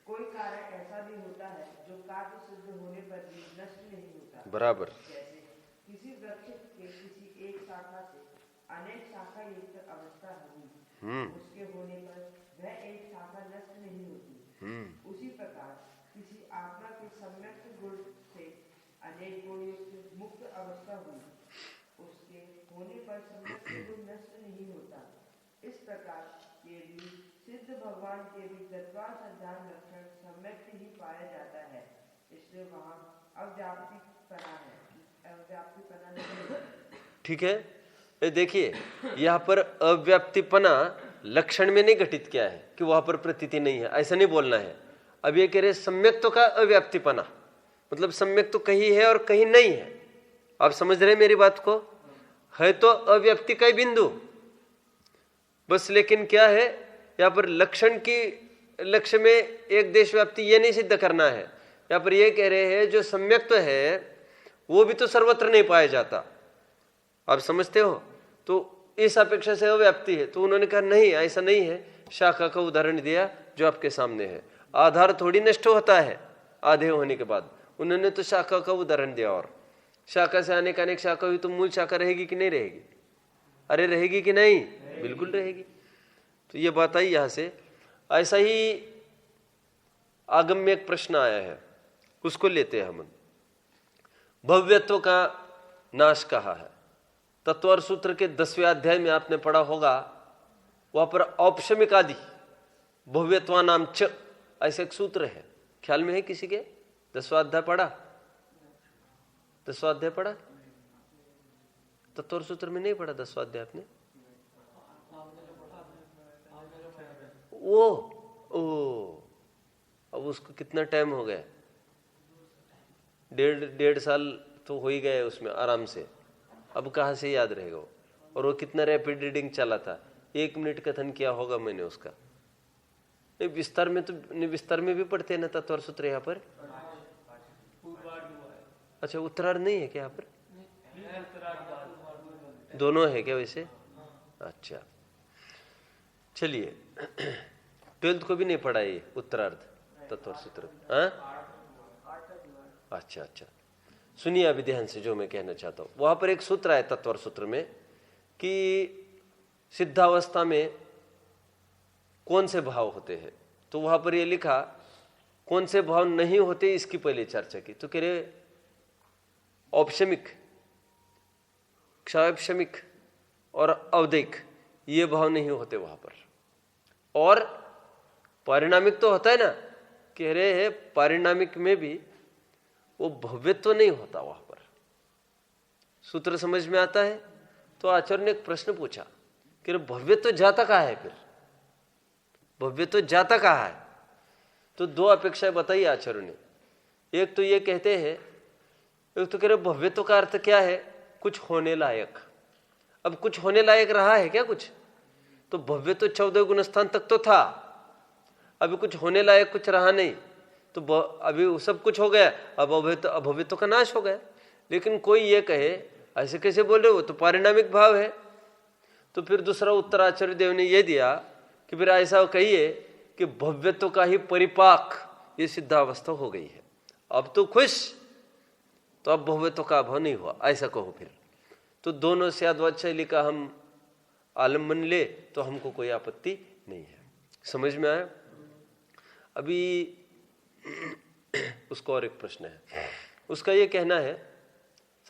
कोई कार्य ऐसा भी होता है जो कार्य सिद्ध होने पर भी नष्ट नहीं होता। बराबर। जैसे किसी वृक्ष के किसी एक शाखा से अनेक शाखा युक्त अवस्था हुई, उसके होने पर वह एक शाखा नष्ट नहीं होती। उसी प्रकार किसी आत्मा के सम्यक गुण से अनेक गुण युक्त मुक्त अवस्था हुई, उसके होने पर सम्यक गुण नष्ट नहीं होता। इस प्रकार के भी सिद्ध भगवान के भी तत्वा संधान लक्षण सम्यक ही पाया जाता है, इसलिए वहाँ अव्याप्तिपना है, अव्याप्तिपना नहीं है। ठीक है, ये देखिए यहाँ पर अव्याप्तिपना लक्षण में नहीं घटित किया है कि वहां पर प्रतीति नहीं है, ऐसा नहीं बोलना है। अब ये कह रहे सम्यक तो का अव्याप्तिपना, मतलब सम्यक तो कहीं है और कहीं नहीं है। आप समझ रहे मेरी बात को? है तो अव्याप्ति का ही बिंदु बस, लेकिन क्या है यहाँ पर लक्षण की लक्ष्य में एक देश व्याप्ति ये नहीं सिद्ध करना है। यहाँ पर ये कह रहे हैं जो सम्यक तो है वो भी तो सर्वत्र नहीं पाया जाता, आप समझते हो? तो इस अपेक्षा से अव्याप्ति है। तो उन्होंने कहा नहीं, ऐसा नहीं है। शाखा का उदाहरण दिया जो आपके सामने है। आधार थोड़ी नष्ट होता है आधे होने के बाद, उन्होंने तो शाखा का उदाहरण दिया। और शाखा से अनेक अनेक शाखा हुई तो मूल शाखा रहेगी कि नहीं रहेगी? अरे रहेगी कि नहीं? बिल्कुल रहेगी। तो ये बात आई यहां से। ऐसा ही आगम में एक प्रश्न आया है, उसको लेते हैं हम। भव्यत्व का नाश कहा है। तत्वर सूत्र के 10वें अध्याय में आपने पढ़ा होगा, वहां पर औपशमिक आदि भव्यत्वा नाम च ऐसे एक सूत्र है, ख्याल में है किसी के? 10वां अध्याय पढ़ा? 10वां अध्याय पढ़ा? तत्वर सूत्र में नहीं पढ़ा 10वां अध्याय आपने? ओ अब उसको कितना टाइम हो गया? डेढ़ साल तो हो ही गए उसमें आराम से। अब कहाँ से याद रहेगा वो? और वो कितना रैपिड रीडिंग चला था, 1 मिनट कथन किया होगा मैंने उसका। विस्तार में तो विस्तार में भी पढ़ते हैं ना तत्वर सूत्र यहाँ पर? अच्छा, उत्तरार्ध नहीं है क्या यहाँ पर? दोनों है क्या वैसे? अच्छा, चलिए 12th को भी नहीं पढ़ा ये उत्तरार्ध तत्वर सूत्र? हाँ, अच्छा अच्छा, सुनिए अभी ध्यान से जो मैं कहना चाहता हूं। वहां पर एक सूत्र है तत्वर सूत्र में कि सिद्धावस्था में कौन से भाव होते हैं, तो वहां पर ये लिखा कौन से भाव नहीं होते, इसकी पहले चर्चा की। तो कह रहे औपशमिक, क्षापशमिक और अवदैक, ये भाव नहीं होते वहां पर। और पारिणामिक तो होता है ना, कह रहे हैं पारिणामिक में भी वो भव्यत्व तो नहीं होता वहां पर। सूत्र समझ में आता है? तो आचार्य ने एक प्रश्न पूछा कि भव्यत्व जाता कहाँ है, फिर भव्यत्व जाता कहाँ है? तो दो अपेक्षाएं बताई आचार्य ने। एक तो ये कहते हैं, एक तो कह रहे भव्यत्व का अर्थ क्या है, कुछ होने लायक। अब कुछ होने लायक रहा है क्या कुछ? तो भव्यत्व 14 गुणस्थान तक तो था, अभी कुछ होने लायक कुछ रहा नहीं, तो अभी सब कुछ हो गया, अब अभव्यत्व का नाश हो गया। लेकिन कोई ये कहे ऐसे कैसे बोल रहे हो, तो पारिणामिक भाव है। तो फिर दूसरा उत्तर आचार्य देव ने यह दिया कि फिर ऐसा कहिए कि भव्यत्व का ही परिपाक ये सिद्धावस्था हो गई है, अब तो खुश, तो अब भव्यत्व का अभाव नहीं हुआ, ऐसा कहो फिर। तो दोनों से अद्वैत का हम आलम्बन ले तो हमको कोई आपत्ति नहीं है। समझ में आया? अभी उसको और एक प्रश्न है, उसका ये कहना है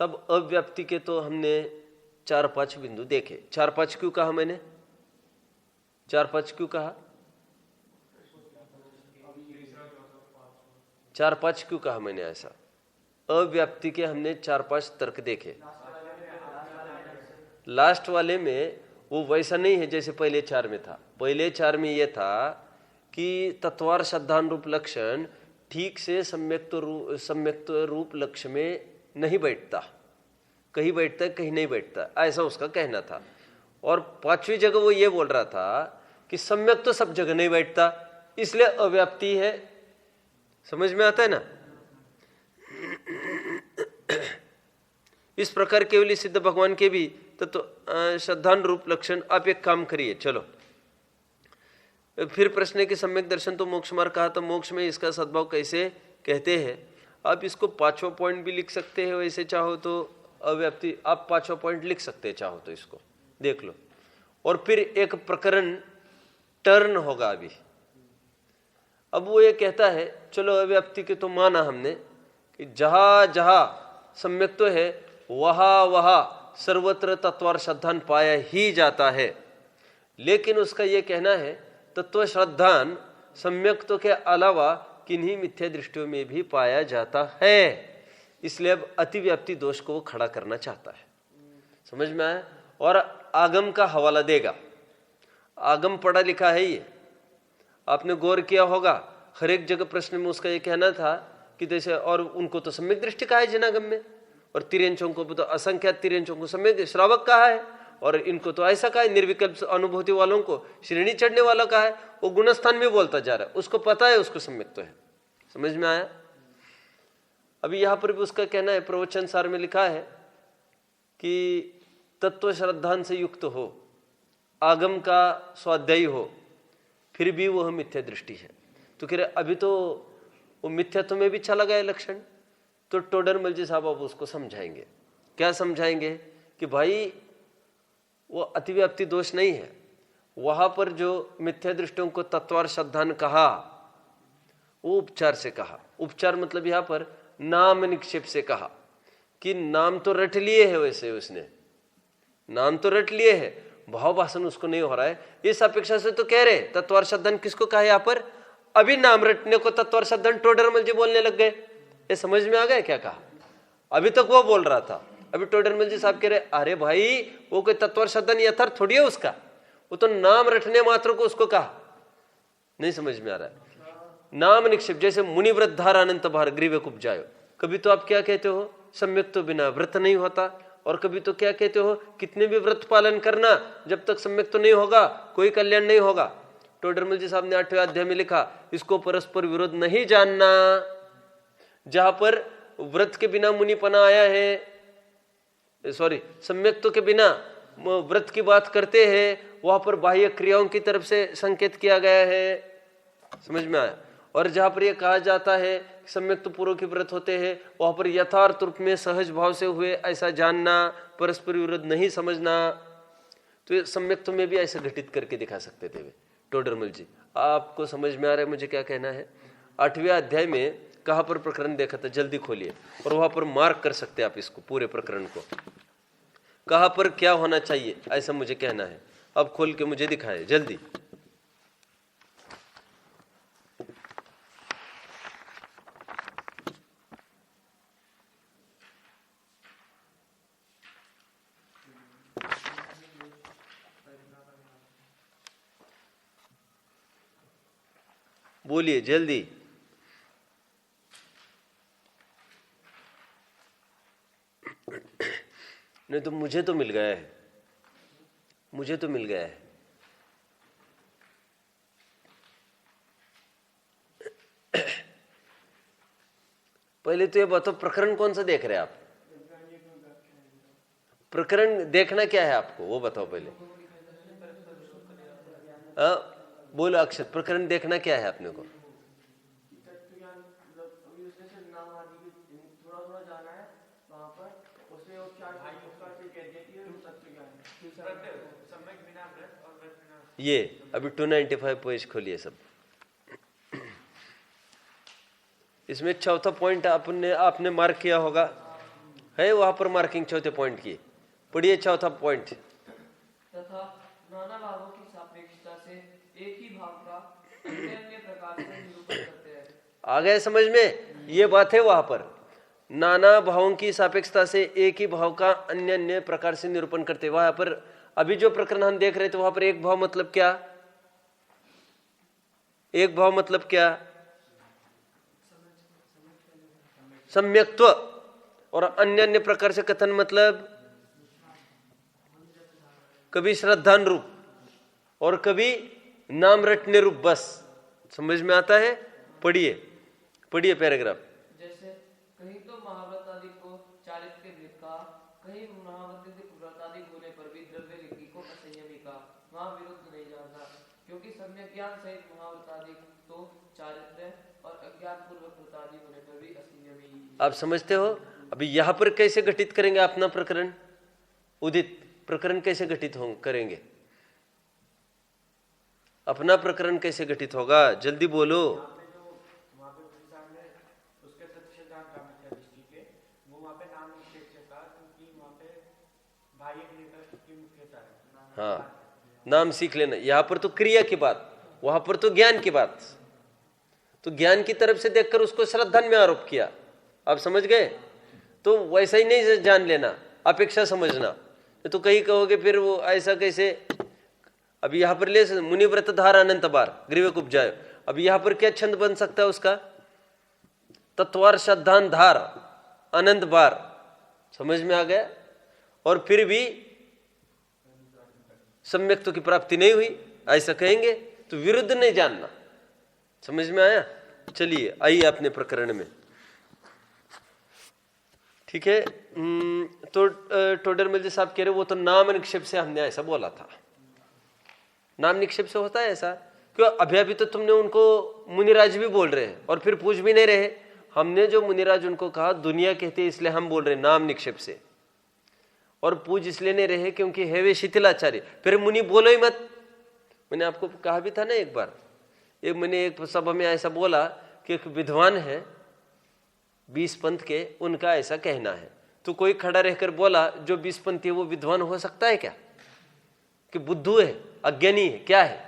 सब अव्याप्ति के तो हमने 4-5 बिंदु देखे। 4-5 क्यों कहा मैंने? 4-5 क्यों कहा? 4-5 क्यों कहा मैंने ऐसा? अव्याप्ति के हमने 4-5 तर्क देखे। लास्ट वाले में वो वैसा नहीं है जैसे पहले 4 में था। पहले 4 में ये था कि तत्वार श्रद्धान रूप लक्षण ठीक से सम्यक्त रूप लक्ष्य में नहीं बैठता, कहीं बैठता है कहीं नहीं बैठता, ऐसा उसका कहना था। और 5वीं जगह वो ये बोल रहा था कि सम्यक तो सब जगह नहीं बैठता, इसलिए अव्याप्ति है। समझ में आता है ना? इस प्रकार केवल सिद्ध भगवान के भी तो श्रद्धान रूप लक्षण। आप एक काम करिए, चलो फिर प्रश्न है कि सम्यक दर्शन तो मोक्ष मार्ग कहा, तो मोक्ष में इसका सद्भाव कैसे कहते हैं? आप इसको 5वां पॉइंट भी लिख सकते हैं, वैसे चाहो तो अव्याप्ति आप 5वां पॉइंट लिख सकते हैं, चाहो तो इसको देख लो। और फिर एक प्रकरण टर्न होगा अभी। अब वो ये कहता है चलो अव्याप्ति के तो माना हमने कि जहां जहां सम्यक तो है वहां वहां सर्वत्र तत्वार श्रद्धान पाया ही जाता है। लेकिन उसका ये कहना है तत्व श्रद्धान सम्यक्तों के अलावा किन्हीं मिथ्या दृष्टियों में भी पाया जाता है, इसलिए अब अतिव्याप्ति दोष को वो खड़ा करना चाहता है। समझ में आया? और आगम का हवाला देगा। आगम पढ़ा लिखा है ये, आपने गौर किया होगा। हर एक जगह प्रश्न में उसका ये कहना था कि जैसे और उनको तो सम्यक दृष्टि कहा है जिनागम में, और तिर्यंचों को तो असंख्यात तिर्यंचों को सम्यक श्रावक कहा है, और इनको तो ऐसा कहा है निर्विकल्प अनुभूति वालों को श्रेणी चढ़ने वाला कहा है। वो गुणस्थान में बोलता जा रहा है, उसको पता है उसको सम्यक तो है। समझ में आया? अभी यहां पर भी उसका कहना है, प्रवचन सार में लिखा है कि तत्व श्रद्धान से युक्त हो, आगम का स्वाध्यायी हो, फिर भी वह मिथ्या दृष्टि है। तो कह रहे अभी तो वो मिथ्यात्व में भी चला गया लक्षण। तो टोडरमल जी साहब अब उसको समझाएंगे। क्या समझाएंगे? कि भाई वो अतिव्याप्ति दोष नहीं है, वहां पर जो मिथ्या दृष्टियों को तत्वार श्रद्धान कहा वो उपचार से कहा। उपचार मतलब यहां पर नाम निक्षेप से कहा कि नाम तो रट लिए है, वैसे उसने नाम तो रट लिए है, भाव भाषण उसको नहीं हो रहा है। इस अपेक्षा से तो कह रहे तत्वार श्रद्धान किसको कहा यहां पर? अभी नाम रटने को तत्वार श्रद्धान टोडरमल जी बोलने लग गए। ये समझ में आ गया क्या कहा? अभी तक वो बोल रहा था, अभी टोडरमल जी साहब कह रहे अरे भाई वो कोई तत्वार श्रद्धान यथार्थ थोड़ी है उसका, वो तो नाम रटने मात्र को उसको कहा। नहीं समझ में आ रहा है? नाम निक्षेप जैसे मुनि व्रत धार अनंत भार ग्रीव उपजायो। कभी तो आप क्या कहते हो? सम्यक तो बिना व्रत नहीं होता। और कभी तो क्या कहते हो? कितने भी व्रत पालन करना, जब तक सम्यक तो नहीं होगा कोई कल्याण नहीं होगा। टोडरमल जी साहब ने 8वें अध्याय में लिखा इसको परस्पर विरोध नहीं जानना। जहां पर व्रत के बिना मुनिपना आया है, सॉरी सम्यक्तों के बिना व्रत की बात करते हैं, वहां पर बाह्य क्रियाओं की तरफ से संकेत किया गया है। समझ में आया। और जहां पर यह कहा जाता है सम्यक तो पूर्व के व्रत होते हैं, वहां पर यथार्थ रूप में सहज भाव से हुए ऐसा जानना, परस्पर विरुद्ध नहीं समझना, तो ये सम्यक में भी ऐसा घटित करके दिखा सकते थे वे। टोडरमल जी, आपको समझ में आ रहा है मुझे क्या कहना है? 8वें अध्याय में कहां पर प्रकरण देखा था, जल्दी खोलिए और वहां पर मार्क कर सकते हैं आप इसको, पूरे प्रकरण को, कहां पर क्या होना चाहिए ऐसा मुझे कहना है। अब खोल के मुझे दिखाए जल्दी। बोलिए जल्दी। नहीं तो मुझे तो मिल गया है, मुझे तो मिल गया है। पहले तो ये बताओ प्रकरण कौन सा देख रहे हैं आप? प्रकरण देखना क्या है आपको वो बताओ पहले। बोलो अक्षत, प्रकरण देखना क्या है अपने को? ये अभी 295 पेज खोलिए सब। इसमें चौथा पॉइंट आपने मार्क किया होगा, है वहां पर मार्किंग चौथे पॉइंट की। पढ़िए चौथा पॉइंट। तथा नाना भावों की सापेक्षता से एक ही भाव का अन्य अन्य प्रकार से निरूपण करते हैं। आ गए समझ में? ये बात है वहां पर नाना भावों की सापेक्षता से एक ही भाव का अन्य अन्य प्रकार से निरूपण करते। वहां पर अभी जो प्रकरण हम देख रहे थे वहां पर एक भाव मतलब क्या? एक भाव मतलब क्या? सम्यक्त्व। और अन्य अन्य प्रकार से कथन मतलब कभी श्रद्धान रूप और कभी नाम रटने रूप। बस समझ में आता है? पढ़िए पढ़िए पैराग्राफ। जैसे कहीं तो महाव्रत आदि को चारित्र्य लिख का, कहीं महाव्रत आदि होने पर भी द्रव्य लिखी को असंयमी का, वहां विरुद्ध नहीं जानता, क्योंकि सम्यक ज्ञान सहित महाव्रत आदि तो चारित्र्य और अज्ञान पूर्वक व्रत आदि होने पर भी असंयमी। आप समझते हो? अभी यहां पर कैसे घटित करेंगे अपना प्रकरण? उदित प्रकरण कैसे घटित करेंगे? अपना प्रकरण कैसे घटित होगा? जल्दी बोलो। हाँ, नाम सीख लेना। यहां पर तो क्रिया की बात, वहां पर तो ज्ञान की बात। तो ज्ञान की तरफ से देखकर उसको श्रद्धा में आरोप किया। आप समझ गए? तो वैसा ही नहीं जान लेना, अपेक्षा समझना। तो कहीं कहोगे फिर वो ऐसा कैसे? अभी यहां पर ले मुनिव्रत धार अनंत बार ग्रीवक उपजाय। अभी यहां पर क्या छंद बन सकता है उसका? तत्वार श्रद्धान धार अनंत बार। समझ में आ गया? और फिर भी सम्यक्त्व की प्राप्ति नहीं हुई ऐसा कहेंगे तो विरुद्ध नहीं जानना। समझ में आया? चलिए आइए अपने प्रकरण में। ठीक है। तो टोडरमल जी साहब कह रहे वो तो नाम निक्षेप से हमने ऐसा बोला था। नाम निक्षेप से होता है ऐसा? क्यों? अभी तो तुमने उनको मुनिराज भी बोल रहे हैं और फिर पूछ भी नहीं रहे। हमने जो मुनिराज उनको कहा दुनिया कहते इसलिए हम बोल रहे नाम निक्षेप से, और पूज इसलिए नहीं रहे क्योंकि है वे शिथिलाचार्य। फिर मुनि बोलो ही मत। मैंने आपको कहा भी था ना एक बार, मैंने एक सभा में ऐसा बोला कि एक विद्वान है 20 पंथ के, उनका ऐसा कहना है। तो कोई खड़ा रहकर बोला जो 20 पंथी है वो विद्वान हो सकता है क्या? कि बुद्धू है, अज्ञानी है, क्या है?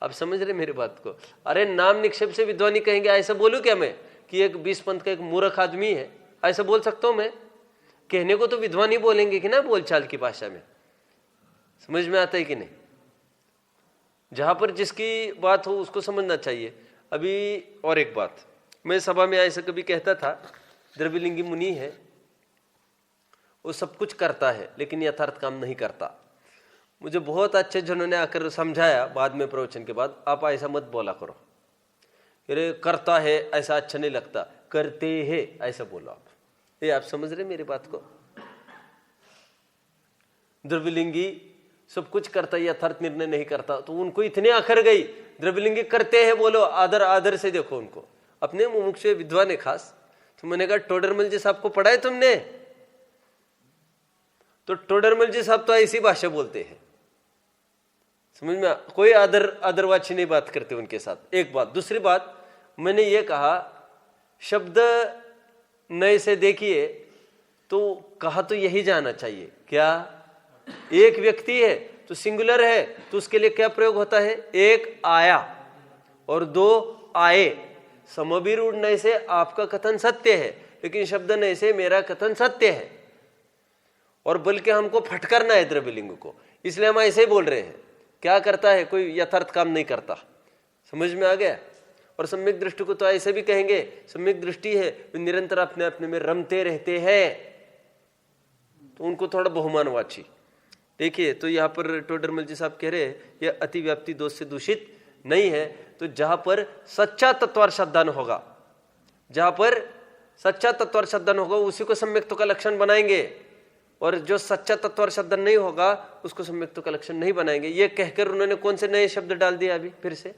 आप समझ रहे मेरी बात को? अरे नाम निक्षेप से विद्वानी कहेंगे ऐसा बोलूं क्या मैं कि एक 20 पंथ का एक मूर्ख आदमी है? ऐसा बोल सकता हूं मैं? कहने को तो विद्वान ही बोलेंगे कि ना, बोलचाल की भाषा में। समझ में आता है कि नहीं? जहां पर जिसकी बात हो उसको समझना चाहिए। अभी और एक बात, मैं सभा में ऐसा कभी कहता था, द्रव्यलिंगी मुनि है, वो सब कुछ करता है लेकिन यथार्थ काम नहीं करता। मुझे बहुत अच्छे जिन्होंने आकर समझाया बाद में प्रवचन के बाद, आप ऐसा मत बोला करो, अरे करता है ऐसा अच्छा नहीं लगता, करते हैं ऐसा बोलो आप। ये आप समझ रहे मेरी बात को? द्रव्यलिंगी सब कुछ करता है, यथार्थ निर्णय नहीं करता। तो उनको इतने आखर गई, द्रव्यलिंगी करते हैं, बोलो आदर आदर से देखो उनको, अपने मुमुक्षु विद्वान है खास। तो मैंने कहा टोडरमल जी साहब को पढ़ा है तुमने? तो टोडरमल जी साहब तो ऐसी भाषा बोलते हैं, समझ में, कोई आदरवाची नहीं बात करते उनके साथ। एक बात। दूसरी बात, मैंने ये कहा शब्द नए से देखिए, तो कहा तो यही जाना चाहिए क्या, एक व्यक्ति है तो सिंगुलर है, तो उसके लिए क्या प्रयोग होता है, एक आया और दो आए। समभिरूढ़ नए से आपका कथन सत्य है, लेकिन शब्द नए से मेरा कथन सत्य है, और बल्कि हमको फटकारना है द्रव्यलिंग को, इसलिए हम ऐसे ही बोल रहे हैं। क्या करता है, कोई यथार्थ काम नहीं करता। समझ में आ गया? और सम्यक दृष्टि को तो ऐसे भी कहेंगे, सम्यक दृष्टि है वे निरंतर अपने अपने में रमते रहते हैं, तो उनको थोड़ा बहुमानवाची। देखिए, तो यहाँ पर टोडरमल जी साहब कह रहे हैं ये अतिव्याप्ति दोष से दूषित नहीं है। तो जहां पर सच्चा तत्वार्थ शब्दान होगा, जहां पर सच्चा तत्वार्थ शब्दान होगा उसी को सम्यक्त्व का लक्षण बनाएंगे, और जो सच्चा तत्वार्थ शब्दान नहीं होगा उसको सम्यक्त्व का लक्षण नहीं बनाएंगे। ये कहकर उन्होंने कौन से नए शब्द डाल दिया अभी फिर से,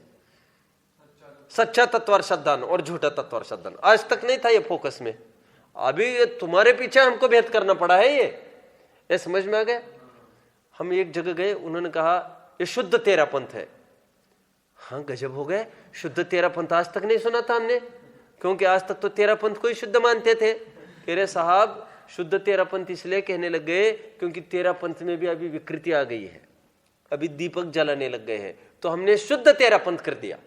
सच्चा तत्वार्थ शब्दान और झूठा तत्वार्थ शब्दान। आज तक नहीं था ये फोकस में, अभी तुम्हारे पीछे हमको भेद करना पड़ा है। ये समझ में आ गया? हम एक जगह गए, उन्होंने कहा ये शुद्ध तेरा पंथ है। हाँ, गजब हो गए, शुद्ध तेरा पंथ आज तक नहीं सुना था हमने, क्योंकि आज तक तो तेरा पंथ को ही शुद्ध मानते थे। कह रहे साहब शुद्ध तेरा पंथ इसलिए कहने लग गए क्योंकि तेरा पंथ में भी अभी विकृति आ गई है, अभी दीपक जलाने लग गए हैं, तो हमने शुद्ध तेरा पंथ कर दिया।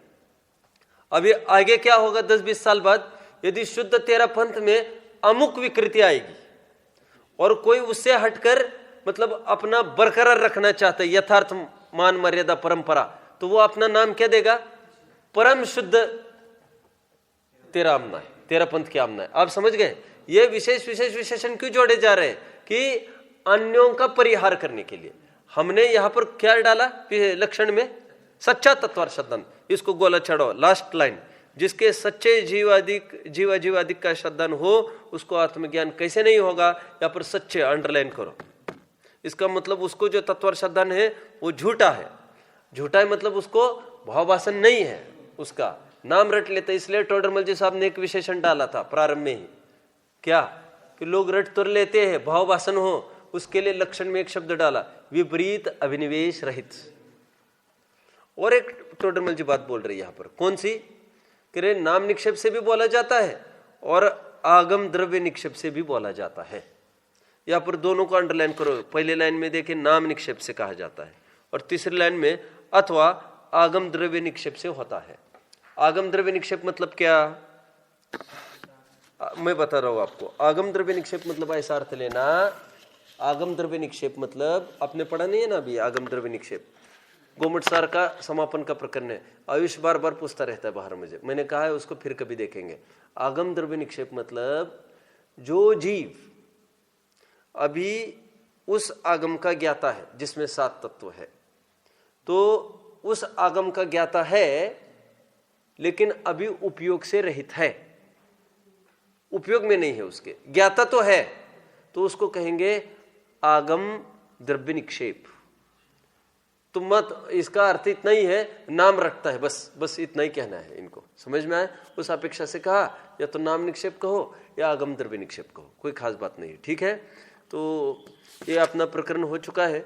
अभी आगे क्या होगा 10-20 साल बाद, यदि शुद्ध तेरा पंथ में अमुक विकृति आएगी और कोई उससे हटकर मतलब अपना बरकरार रखना चाहता है, यथार्थ मान मर्यादा परंपरा, तो वो अपना नाम क्या देगा, परम शुद्ध तेरा आमना है, तेरा पंथ क्या आमना है। आप समझ गए? ये विशेष विशेष विशेषण क्यों जोड़े जा रहे हैं कि अन्यों का परिहार करने के लिए। हमने यहां पर क्या डाला लक्षण में, सच्चा तत्वार्थ शब्दान। इसको गोला चढ़ाओ, लास्ट लाइन, जिसके सच्चे जीवादिक का शब्दान हो उसको आत्मज्ञान कैसे नहीं होगा, यहाँ पर सच्चे अंडरलाइन करो। इसका मतलब उसको जो तत्वार्थ शब्दान है वो झूठा है। झूठा है मतलब उसको भाववासन नहीं है, उसका नाम रट लेते। इसलिए टोडरमल जी साहब ने एक विशेषण डाला था प्रारंभ में ही, क्या कि लोग रट तो लेते हैं, भाववासन हो, उसके लिए लक्षण में एक शब्द डाला, विपरीत अभिनिवेश रहित। और एक टोडरमल जी बात बोल रही है यहाँ पर, कौन सी, कि नाम निक्षेप से भी बोला जाता है और आगम द्रव्य निक्षेप से भी बोला जाता है। यहाँ पर दोनों को अंडरलाइन करो। पहले लाइन में देखें नाम निक्षेप से कहा जाता है, और तीसरी लाइन में अथवा आगम द्रव्य निक्षेप से होता है। आगम द्रव्य निक्षेप मतलब क्या, मैं बता रहा हूं आपको। आगम द्रव्य निक्षेप मतलब ऐसा अर्थ लेना, आगम द्रव्य निक्षेप मतलब आपने पढ़ा नहीं है ना अभी, आगम द्रव्य निक्षेप गोमट सार का समापन का प्रकरण है। आयुष बार बार पूछता रहता है बाहर मुझे, मैंने कहा है उसको फिर कभी देखेंगे। आगम द्रव्य निक्षेप मतलब जो जीव अभी उस आगम का ज्ञाता है जिसमें 7 तत्व है, तो उस आगम का ज्ञाता है लेकिन अभी उपयोग से रहित है, उपयोग में नहीं है, उसके ज्ञाता तो है, तो उसको कहेंगे आगम द्रव्य निक्षेप। तो मत, इसका अर्थ इतना ही है, नाम रखता है, बस इतना ही कहना है इनको। समझ में आए? उस अपेक्षा से कहा या तो नाम निक्षेप कहो या आगम द्रव्य निक्षेप कहो, कोई खास बात नहीं। ठीक है, तो ये अपना प्रकरण हो चुका है,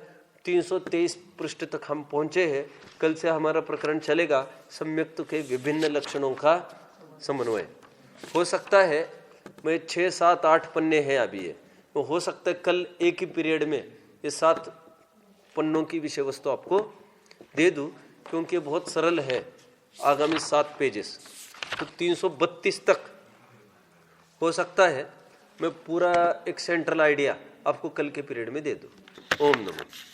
323 पृष्ठ तक हम पहुंचे हैं। कल से हमारा प्रकरण चलेगा सम्यक्त्व के विभिन्न लक्षणों का समन्वय। हो सकता है मैं 6, 7, 8 पन्ने हैं अभी ये, तो हो सकता है कल एक ही पीरियड में ये 7 पन्नों की विषय वस्तु आपको दे दूं, क्योंकि बहुत सरल है। आगामी 7 पेजेस तो 332 तक हो सकता है मैं पूरा एक सेंट्रल आइडिया आपको कल के पीरियड में दे दूं। ओम नमः।